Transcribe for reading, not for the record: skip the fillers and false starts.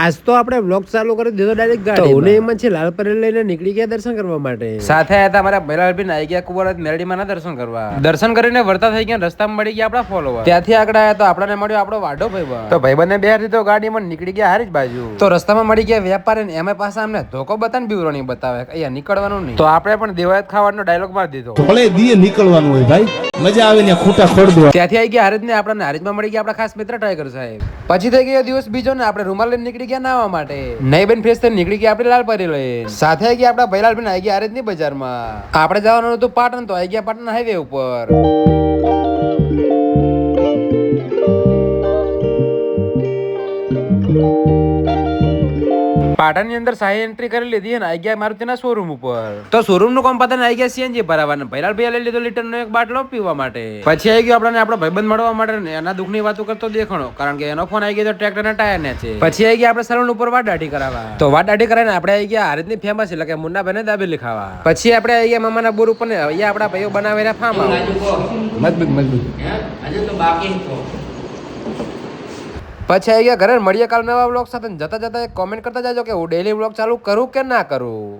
આજ તો આપણે વ્લોગ ચાલુ કરી દીધો ડાયરેક્ટ ગાડી. તો એમાં છે લાલ પરેડ લઈને નીકળી ગયા દર્શન કરવા માટે. સાથે આયા હતા મારા ભૈલાલભાઈ આવી ગયા કુંવર મેરડીમાં ના દર્શન કરવા. દર્શન કરીને વર્તા થઈ ગયા, રસ્તામાં મળી ગયા આપણા ફોલોવર. ત્યાંથી આગળ આયા તો આપણને મળ્યો આપણો વાડો ભાઈબંધ. તો ભાઈબંધને બે હતી તો ગાડીમાં નીકળી ગયા હારી જ બાજુ. તો રસ્તામાં મળી ગયા વેપારી ને એમાં પાછા અમને ધોકો બતાને બીવરો નહીં બતાવે, અહીંયા નીકળવાનું નહીં. તો આપણે પણ દેવાયત ખાવાનો ડાયલોગ મારી દીધો. ભલે દીએ નીકળવાનું હોય ભાઈ, મજા આવે ને ખૂટા ખોડ દો. ત્યાંથી આવી ગયા હારીજ ને આપણને હારીજમાં મળી ગયા આપણા ખાસ મિત્ર ટાઈગર સાહેબ. પછી થઈ ગયો દિવસ બીજો ને આપણે રૂમાલ લઈને નીકળી ગયા નાવા માટે. નહીં બેન ફ્રેશ થઈને નીકળી ગયા આપણે લાલ પરી લઈને. સાથે આવી ગયા આપણા ભૈલાલભાઈ આવી ગયા હારીજ ની બજારમાં. આપણે જવાનું હતું પાટણ, તો આવી ગયા પાટણ હાઈવે ઉપર. પાટણ ની અંદર સાહી એન્ટ્રી કરી લીધી અને આવી ગયા મારુતિના શોરૂમ ઉપર. તો શોરૂમ નું કામ પતાને આવી ગયા સીએનજી ભરાવાના. ભૈલાલભાઈ લઈ લીધો લીટરનો એક બાટલો પીવા માટે. પછી આવી ગયો આપણને આપણો ભાઈબંધ મળવા માટે, એના દુઃખની વાતો કરતો દેખાણો, કારણ કે એનો ફોન આવી ગયો તો ટ્રેક્ટર ના ટાયર ને છે. પછી આવી ગયા આપણે સલૂન ઉપર વાડાટી કરાવવા. તો વાડાટી કરાવીને આપણે આવી ગયા હારીજની ફેમસ એટલે કે મુન્નાભાઈને દાબેલી ખાવા. પછી આપણે આવી ગયા મામાના બોર ઉપર ને અહીંયા આપણા ભાઈઓ બનાવેલા ફાર્મ મજબૂત. પછી આવી ગયા ઘરે. મળીએ કાલ નવા વ્લોગ સાથે. જતા જતા એક કોમેન્ટ કરતા જાજો કે હું ડેલી વ્લોગ ચાલુ કરું કે ના કરું.